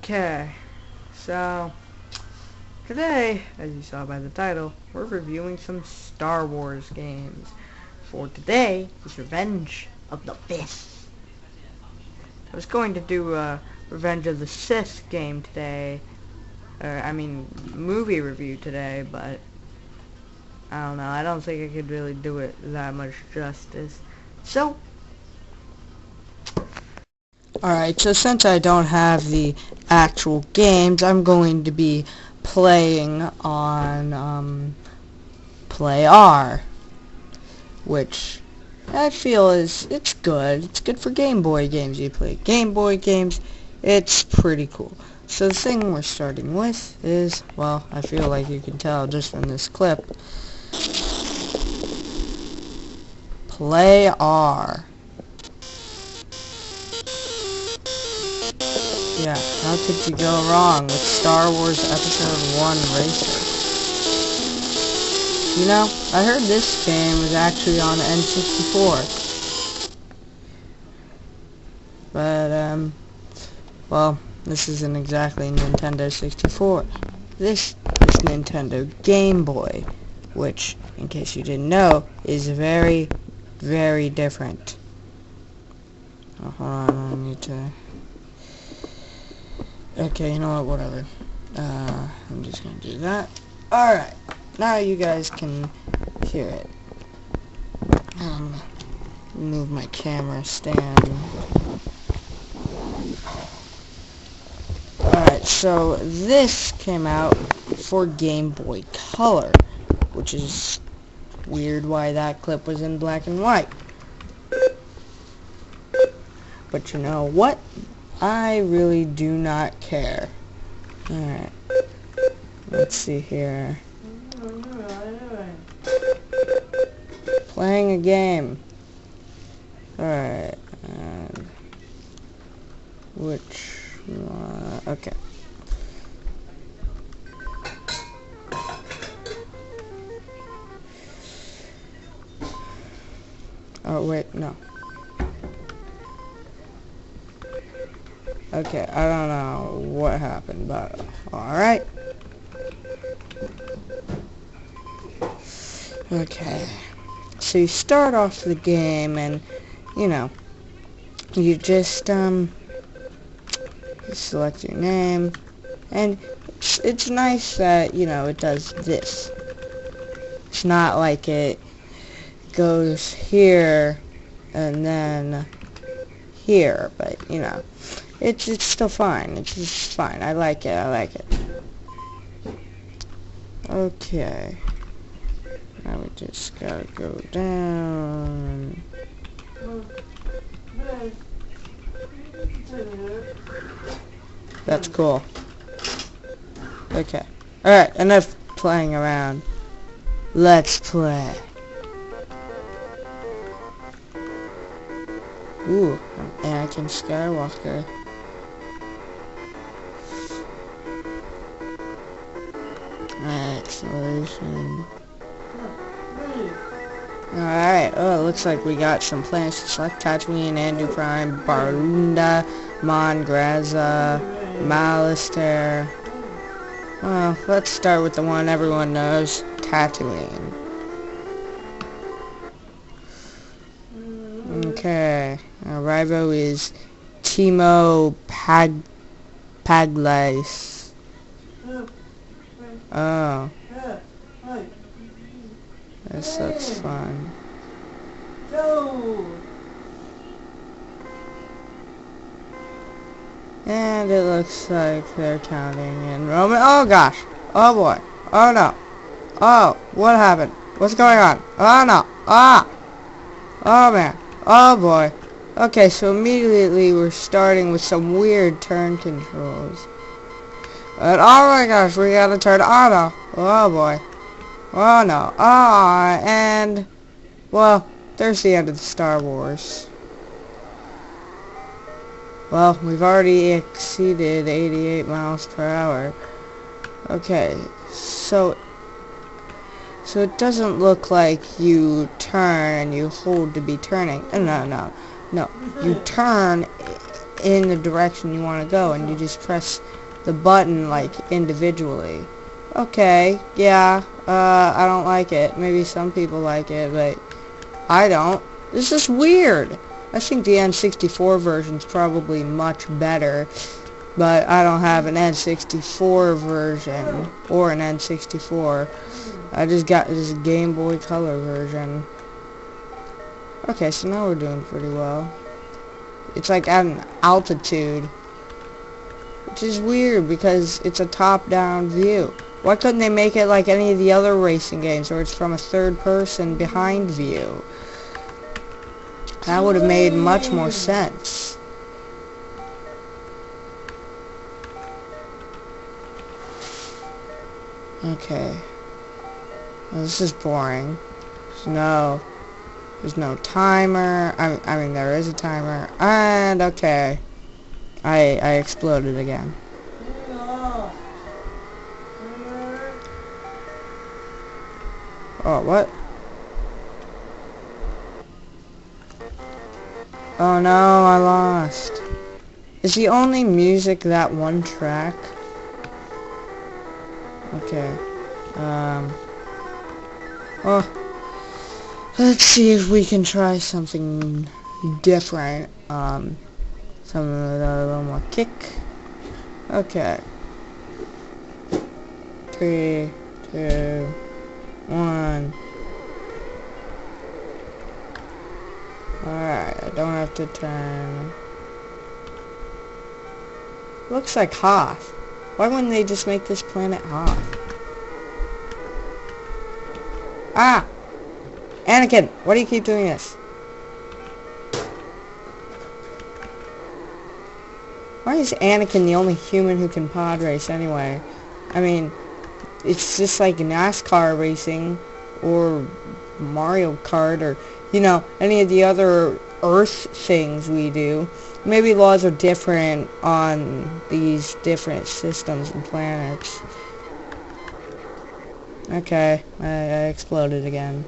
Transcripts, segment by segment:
Okay, so today, as you saw by the title, we're reviewing some Star Wars games. For today is Revenge of the Fifth. I was going to do a Revenge of the Sith game today, movie review today, but I don't know, I don't think I could really do it that much justice. So, alright, so since I don't have the actual games, I'm going to be playing on Play R, which I feel it's good. It's good for Game Boy games. You play Game Boy games, it's pretty cool. So the thing we're starting with is, well, I feel like you can tell just from this clip, Play R. Yeah, how could you go wrong with Star Wars Episode 1 Racer? You know, I heard this game was actually on N64. But, well, this isn't exactly Nintendo 64. This is Nintendo Game Boy, which, in case you didn't know, is very, very different. Oh, hold on, I need to... Okay, you know what, whatever. I'm just gonna do that. Alright, now you guys can hear it. Move my camera stand. Alright, so this came out for Game Boy Color, which is weird why that clip was in black and white. But you know what? I really do not care. Alright. Let's see here. Playing a game. Alright. Which one? Okay. Oh, wait, no. Okay, I don't know what happened, but alright. Okay, so you start off the game and, you know, you just, select your name, and it's nice that, you know, it does this. It's not like it goes here and then here, but, you know. It's still fine. It's just fine. I like it. Okay. Now we just gotta go down. That's cool. Okay. Alright, enough playing around. Let's play. Ooh, Anakin Skywalker. Acceleration. Alright, oh, it looks like we got some planets to select. Tatooine, Andu Prime, Barunda, Mon Graza, Malastare. Well, let's start with the one everyone knows, Tatooine. Okay, our rival is Timo Paglais. Oh. This looks fun. And it looks like they're counting in Roman. Oh gosh. Oh boy. Oh no. Oh, what happened? What's going on? Oh no. Ah. Oh man. Oh boy. Okay, so immediately we're starting with some weird turn controls. But oh my gosh, we gotta turn. Oh no. Oh boy. Oh no. Ah, and well, there's the end of the Star Wars. Well, we've already exceeded 88 miles per hour. Okay, so it doesn't look like you turn and you hold to be turning. No, you turn in the direction you want to go, and you just press the button like individually. Okay, yeah, I don't like it. Maybe some people like it, but I don't. This is weird. I think the N64 version's probably much better, but I don't have an N64 version or an N64. I just got this Game Boy Color version. Okay, so now we're doing pretty well. It's like at an altitude, which is weird because it's a top-down view. Why couldn't they make it like any of the other racing games where it's from a third-person behind view? That would have made much more sense. Okay. Well, this is boring. There's no timer. I mean, there is a timer. And, okay. I exploded again. Oh, what? Oh no, I lost. Is the only music that one track? Okay. Well, let's see if we can try something different. Something with a little more kick. Okay. 3, 2, 1. Alright, I don't have to turn. Looks like Hoth. Why wouldn't they just make this planet Hoth? Ah! Anakin, why do you keep doing this? Why is Anakin the only human who can pod race anyway? I mean, it's just like NASCAR racing, or Mario Kart, or, you know, any of the other Earth things we do. Maybe laws are different on these different systems and planets. Okay, I exploded again.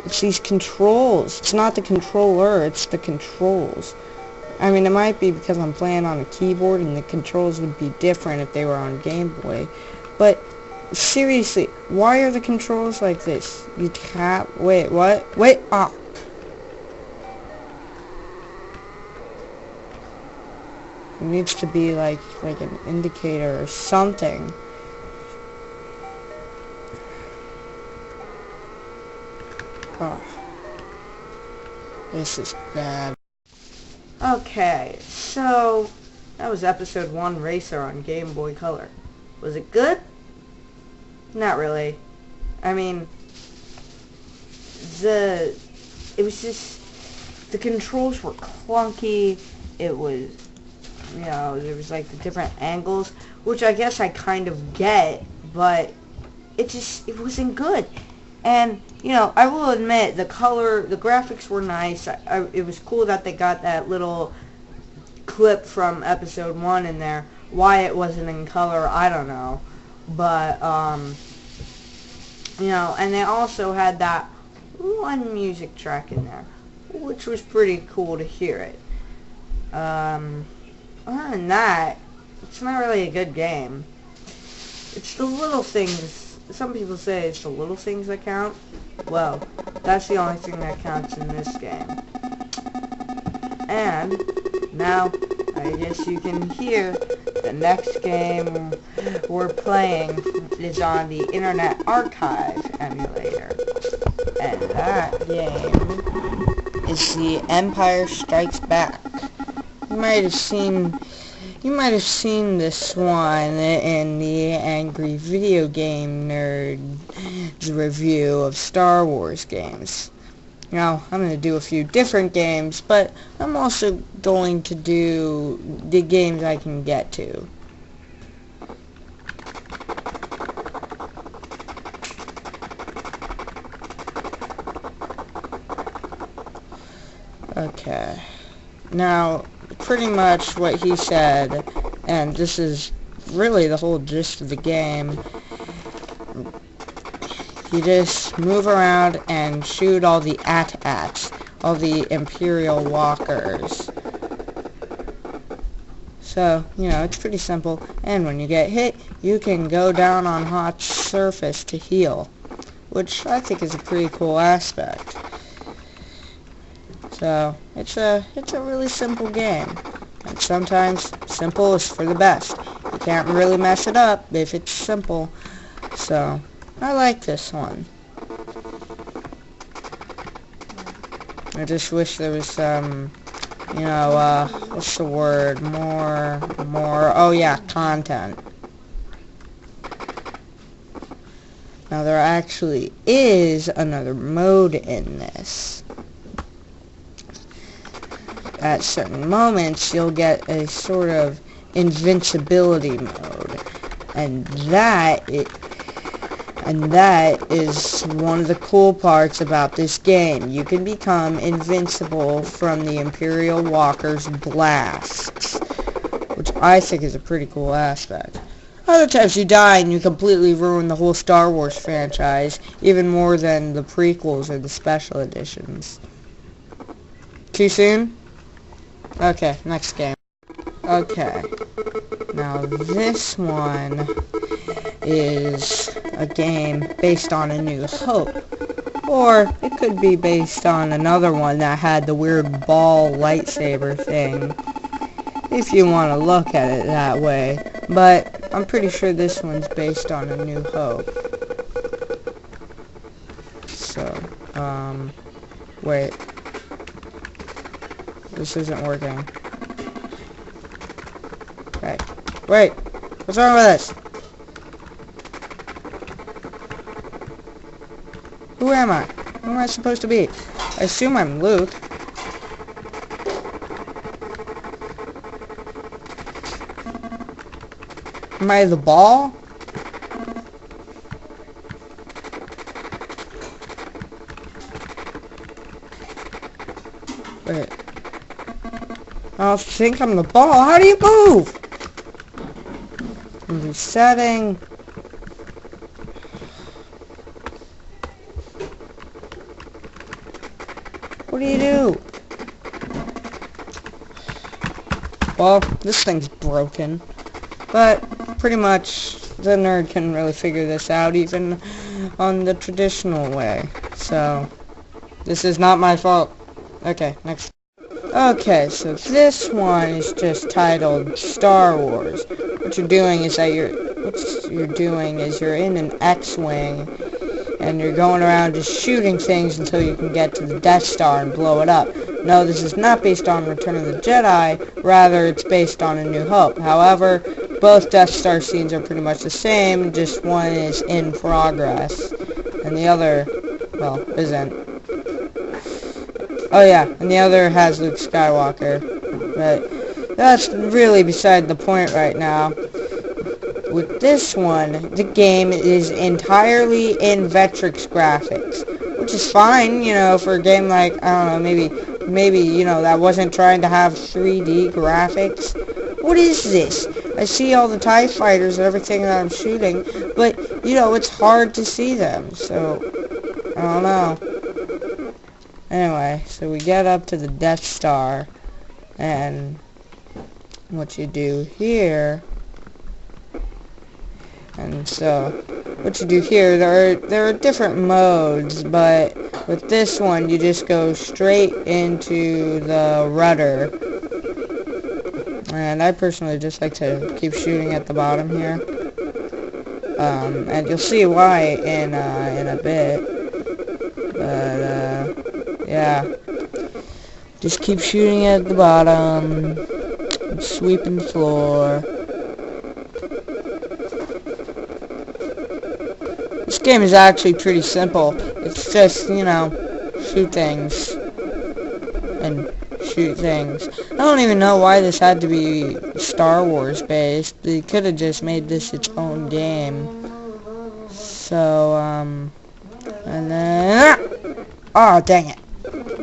It's these controls. It's not the controller, it's the controls. I mean, it might be because I'm playing on a keyboard and the controls would be different if they were on Game Boy. But, seriously, why are the controls like this? You tap... Wait, what? Wait, oh. It needs to be like an indicator or something. Oh. This is bad. Okay, so that was episode 1 Racer on Game Boy Color. Was it good? Not really. I mean, it was just, the controls were clunky. It was, you know, there was like the different angles, which I guess I kind of get, but it wasn't good. And, you know, I will admit, the graphics were nice. It was cool that they got that little clip from episode 1 in there. Why it wasn't in color, I don't know. But, you know, and they also had that one music track in there, which was pretty cool to hear it. Other than that, it's not really a good game. It's the little things. Some people say it's the little things that count. Well, that's the only thing that counts in this game. And now, I guess you can hear the next game we're playing is on the Internet Archive emulator. And that game is The Empire Strikes Back. You might have seen this one in the Angry Video Game Nerd's review of Star Wars games. Now, I'm going to do a few different games, but I'm also going to do the games I can get to. Okay. Now, pretty much what he said, and this is really the whole gist of the game, you just move around and shoot all the AT-ATs, all the Imperial walkers. So, you know, it's pretty simple. And when you get hit, you can go down on hot surface to heal, which I think is a pretty cool aspect. So, it's a really simple game. And sometimes simple is for the best. You can't really mess it up if it's simple. So, I like this one. I just wish there was you know, what's the word? More, oh yeah, content. Now there actually is another mode in this. At certain moments, you'll get a sort of invincibility mode, and that is one of the cool parts about this game. You can become invincible from the Imperial Walker's blasts, which I think is a pretty cool aspect. Other times you die and you completely ruin the whole Star Wars franchise, even more than the prequels or the special editions. Too soon? Okay, next game. Okay, now this one is a game based on A New Hope, or it could be based on another one that had the weird ball lightsaber thing, if you want to look at it that way, but I'm pretty sure this one's based on A New Hope. So, wait. This isn't working. Wait, what's wrong with this? Who am I? Who am I supposed to be? I assume I'm Luke. Am I the ball? Wait. I don't think I'm the ball. How do you move? I'm resetting. What do you do? Well, this thing's broken. But pretty much the nerd can really figure this out even on the traditional way. So this is not my fault. Okay, next. Okay, so this one is just titled Star Wars. What you're doing is you're in an X-Wing and you're going around just shooting things until you can get to the Death Star and blow it up. No, this is not based on Return of the Jedi, rather it's based on A New Hope. However, both Death Star scenes are pretty much the same, just one is in progress, and the other, well, isn't. Oh yeah, and the other has Luke Skywalker, but that's really beside the point right now. With this one, the game is entirely in Vectrex graphics, which is fine, you know, for a game like, I don't know, maybe, you know, that wasn't trying to have 3D graphics. What is this? I see all the TIE fighters and everything that I'm shooting, but, you know, it's hard to see them, so, I don't know. Anyway, so we get up to the Death Star, and what you do here, and so what you do here, there are different modes, but with this one you just go straight into the rudder, and I personally just like to keep shooting at the bottom here, and you'll see why in a bit, but yeah, just keep shooting at the bottom, sweeping the floor. This game is actually pretty simple. It's just, you know, shoot things and shoot things. I don't even know why this had to be Star Wars based. They could have just made this its own game. So, and then, oh, dang it.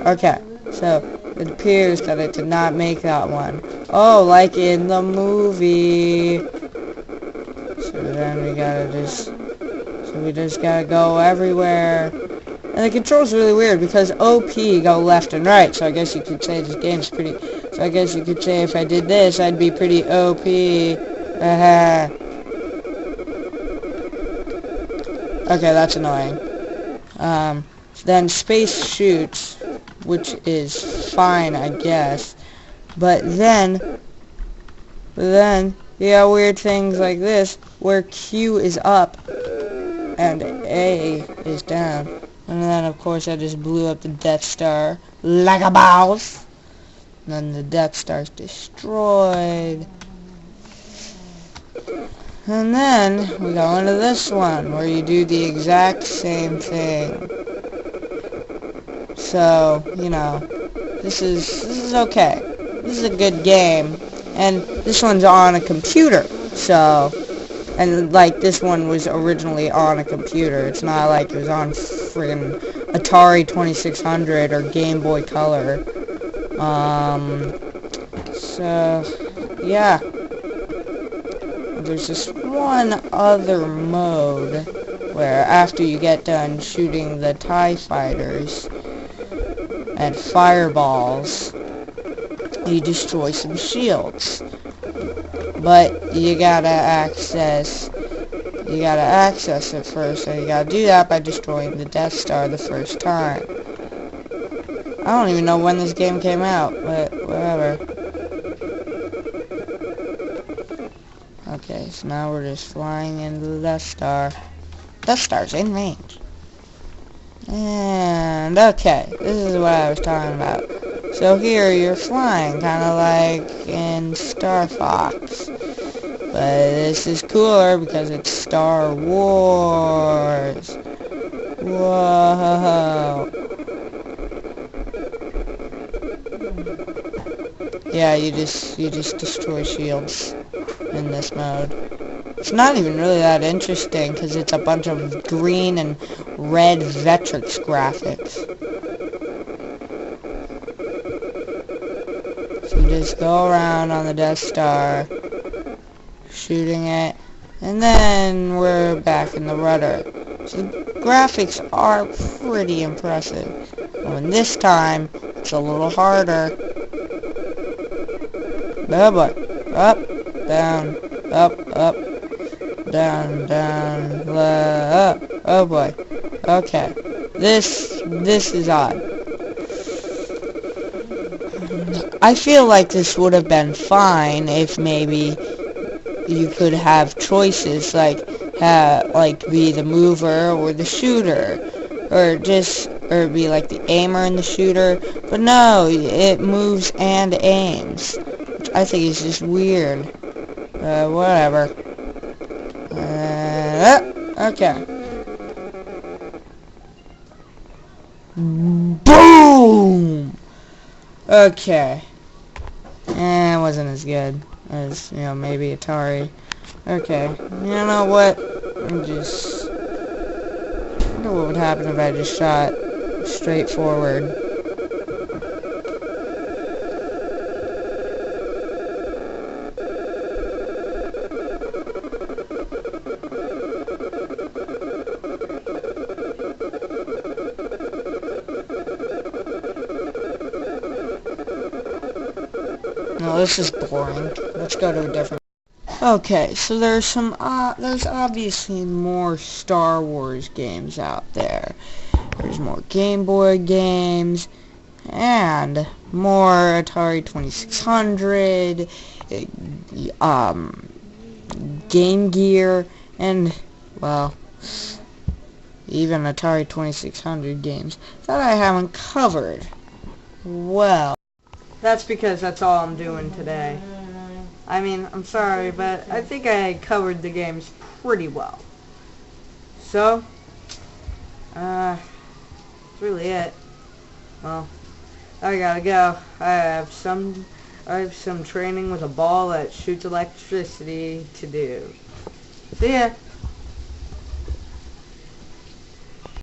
Okay, so it appears that it did not make that one. Oh, like in the movie. So then we gotta just gotta go everywhere. And the controls really weird because OP go left and right, so I guess you could say this game's pretty... So So I guess you could say if I did this, I'd be pretty OP. Okay, that's annoying. Then space shoots, which is fine, I guess. But then, you got weird things like this, where Q is up and A is down. And then, of course, I just blew up the Death Star like a boss. And then the Death Star's destroyed. And then we go into this one, where you do the exact same thing. So, you know, this is okay. This is a good game. And this one's on a computer, so... And, like, this one was originally on a computer. It's not like it was on friggin' Atari 2600 or Game Boy Color. So, yeah. There's this one other mode where after you get done shooting the TIE fighters and fireballs, you destroy some shields. But you gotta access it first, so you gotta do that by destroying the Death Star the first time. I don't even know when this game came out, but whatever. Okay, so now we're just flying into the Death Star. Death Star's in range. And, okay, this is what I was talking about. So here you're flying, kind of like in Star Fox. But this is cooler because it's Star Wars. Whoa. Yeah, you just destroy shields in this mode. It's not even really that interesting because it's a bunch of green and red Vectrex graphics. So you just go around on the Death Star, shooting it, and then we're back in the rudder. So the graphics are pretty impressive. And this time, it's a little harder. Oh boy. Up, down, up, down, down, up. Oh boy. Okay. This is odd. I feel like this would have been fine if maybe you could have choices like be the mover or the shooter, or be like the aimer and the shooter. But no, it moves and aims, which I think is just weird. Whatever. Okay. Boom! Okay. It wasn't as good as, maybe Atari. Okay. You know what? I wonder what would happen if I just shot straight forward. No, this is boring. Let's go to a different... Okay, so there's obviously more Star Wars games out there. There's more Game Boy games, and more Atari 2600, Game Gear, and, well, even Atari 2600 games that I haven't covered. Well, that's because that's all I'm doing today. I mean, I'm sorry, but I think I covered the games pretty well. So, that's really it. Well, I gotta go. I have some training with a ball that shoots electricity to do. See ya!